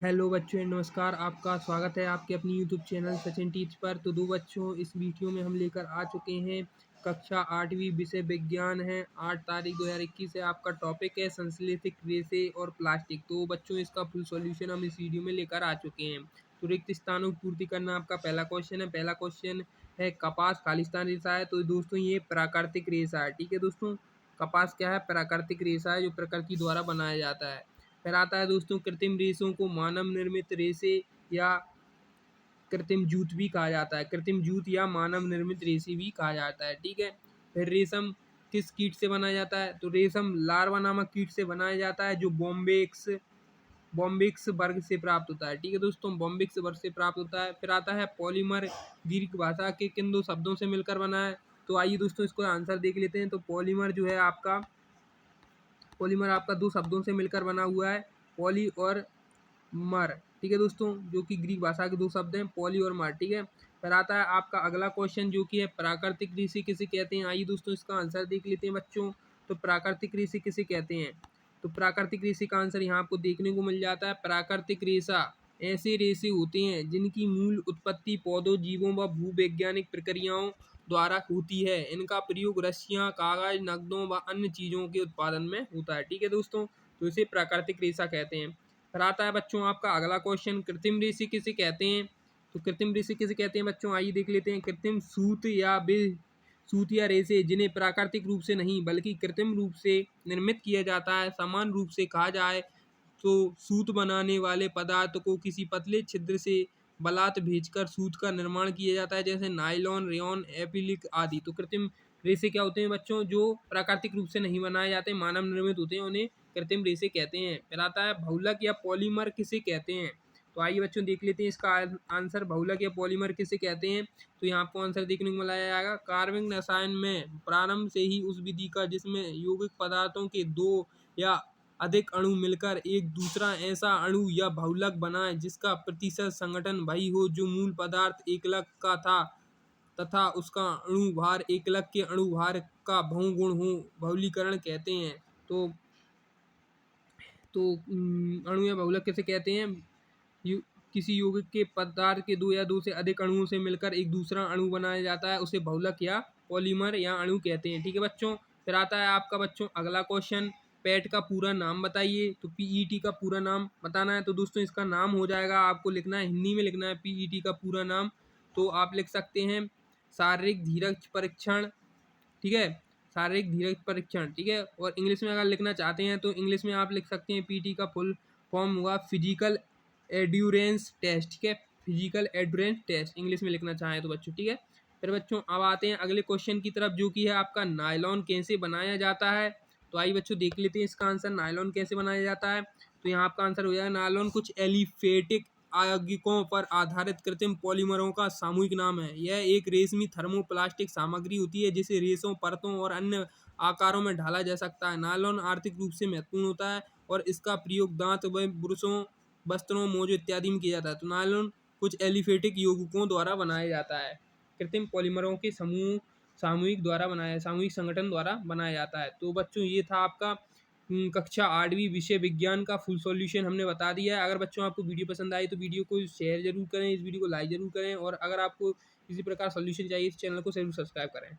Hello बच्चों नमस्कार। आपका स्वागत है आपके अपनी यूट्यूब चैनल सचिन टीच पर। तो बच्चों इस वीडियो में हम लेकर आ चुके हैं कक्षा 8वीं विषय विज्ञान है। 8 तारीख 2021 है। आपका टॉपिक है संश्लेषित रेशे और प्लास्टिक। तो बच्चों इसका फुल सॉल्यूशन हम इस वीडियो में लेकर आ चुके हैं। तो रिक्त स्थानों की पूर्ति करना आपका पहला क्वेश्चन है। पहला क्वेश्चन है कपास खालिस्तान रेशा है। तो दोस्तों ये प्राकृतिक रेशा है। ठीक है दोस्तों, कपास क्या है? प्राकृतिक रेशा है जो प्रकृति द्वारा बनाया जाता है। फिर आता है दोस्तों कृत्रिम रेशों को मानव निर्मित रेशे या कृत्रिम जूत भी कहा जाता है। कृत्रिम जूत या मानव निर्मित रेशे भी कहा जाता है। ठीक है। फिर रेशम किस कीट से बनाया जाता है? तो रेशम लार्वा नामक कीट से बनाया जाता है जो बॉम्बिक्स वर्ग से प्राप्त होता है। ठीक है दोस्तों, बॉम्बिक्स वर्ग से प्राप्त होता है। फिर आता है पॉलीमर ग्रीक भाषा के किन दो शब्दों से मिलकर बना है? तो आइए दोस्तों इसको आंसर देख लेते हैं। तो पॉलीमर आपका दो शब्दों से मिलकर बना हुआ है, पॉली और मर। ठीक है दोस्तों, जो कि ग्रीक भाषा के दो शब्द हैं, पॉली और मर। ठीक है। फिर आता है आपका अगला क्वेश्चन जो कि है प्राकृतिक रेशे किसे कहते हैं? आइए दोस्तों इसका आंसर देख लेते हैं बच्चों। तो प्राकृतिक रेशे किसे कहते हैं? तो प्राकृतिक रेशे का आंसर यहाँ आपको देखने को मिल जाता है। प्राकृतिक रेशा ऐसे रेशे होते हैं जिनकी मूल उत्पत्ति पौधों, जीवों व भूवैज्ञानिक प्रक्रियाओं द्वारा होती है। इनका प्रयोग रस्सियाँ, कागज, नकदों व अन्य चीज़ों के उत्पादन में होता है। ठीक है दोस्तों, तो इसे प्राकृतिक रेशा कहते हैं। फिर आता है बच्चों आपका अगला क्वेश्चन, कृत्रिम रेशे किसे कहते हैं? तो कृत्रिम रेशे किसे कहते हैं बच्चों? आइए देख लेते हैं। कृत्रिम सूत या रेशे जिन्हें प्राकृतिक रूप से नहीं बल्कि कृत्रिम रूप से निर्मित किया जाता है। समान रूप से कहा जाए तो सूत बनाने वाले पदार्थ को किसी पतले छिद्र से बलात् भेजकर सूत का निर्माण किया जाता है, जैसे नायलॉन, रेयॉन, एप्रिलिक आदि। तो कृत्रिम रेशे क्या होते हैं बच्चों? जो प्राकृतिक रूप से नहीं बनाए जाते, मानव निर्मित होते हैं, उन्हें कृत्रिम रेशे कहते हैं। फिर आता है बहुलक या पॉलीमर किसे कहते हैं? तो आइए बच्चों देख लेते हैं इसका आंसर। बहुलक या पॉलीमर किसे कहते हैं? तो यहाँ आपको आंसर देखने को मिलाया जाएगा। कार्बनिक रसायन में प्रारंभ से ही उस विधि का जिसमें यौगिक पदार्थों के दो या अधिक अणु मिलकर एक दूसरा ऐसा अणु या बहुलक बनाए जिसका प्रतिशत संगठन वही हो जो मूल पदार्थ एकलक का था तथा उसका अणु भार एकलक के अणु भार का बहुगुण हो, बहुलीकरण कहते हैं। तो अणु या बहुलक किसे कहते हैं? यू किसी यौगिक के पदार्थ के दो या दो से अधिक अणुओं से मिलकर एक दूसरा अणु बनाया जाता है, उसे बहुलक या पॉलीमर या अणु कहते हैं। ठीक है बच्चों। फिर आता है आपका बच्चों अगला क्वेश्चन, पेट का पूरा नाम बताइए। तो पीईटी का पूरा नाम बताना है। तो दोस्तों इसका नाम हो जाएगा, आपको लिखना है, हिंदी में लिखना है पीईटी का पूरा नाम। तो आप लिख सकते हैं शारीरिक धीरज परीक्षण। ठीक है, शारीरिक धीरज परीक्षण। ठीक है, और इंग्लिश में अगर लिखना चाहते हैं तो इंग्लिश में आप लिख सकते हैं पीटी का फुल फॉर्म हुआ फिजिकल एड्योरेंस टेस्ट। ठीक है, फिजिकल एड्योरेंस टेस्ट इंग्लिश में लिखना चाहें तो बच्चों। ठीक है। फिर बच्चों अब आते हैं अगले क्वेश्चन की तरफ जो कि है आपका नायलॉन कैसे बनाया जाता है। तो आइए बच्चों देख लेते हैं इसका आंसर, नायलॉन कैसे बनाया जाता है। तो यहाँ आपका आंसर हो जाएगा नायलॉन कुछ एलिफेटिक यौगिकों पर आधारित कृत्रिम पॉलीमरों का सामूहिक नाम है। यह एक रेशमी थर्मोप्लास्टिक सामग्री होती है जिसे रेशों, परतों और अन्य आकारों में ढाला जा सकता है। नायलॉन आर्थिक रूप से महत्वपूर्ण होता है और इसका प्रयोग दांत व ब्रशों, वस्त्रों, मोजे इत्यादि में किया जाता है। तो नायलॉन कुछ एलिफेटिक यौगिकों द्वारा बनाया जाता है। कृत्रिम पॉलीमरों के सामूहिक संगठन द्वारा बनाया जाता है। तो बच्चों ये था आपका कक्षा 8वीं विषय विज्ञान का फुल सॉल्यूशन हमने बता दिया है। अगर बच्चों आपको वीडियो पसंद आई तो वीडियो को शेयर जरूर करें, इस वीडियो को लाइक जरूर करें, और अगर आपको किसी प्रकार सॉल्यूशन चाहिए इस चैनल को जरूर सब्सक्राइब करें।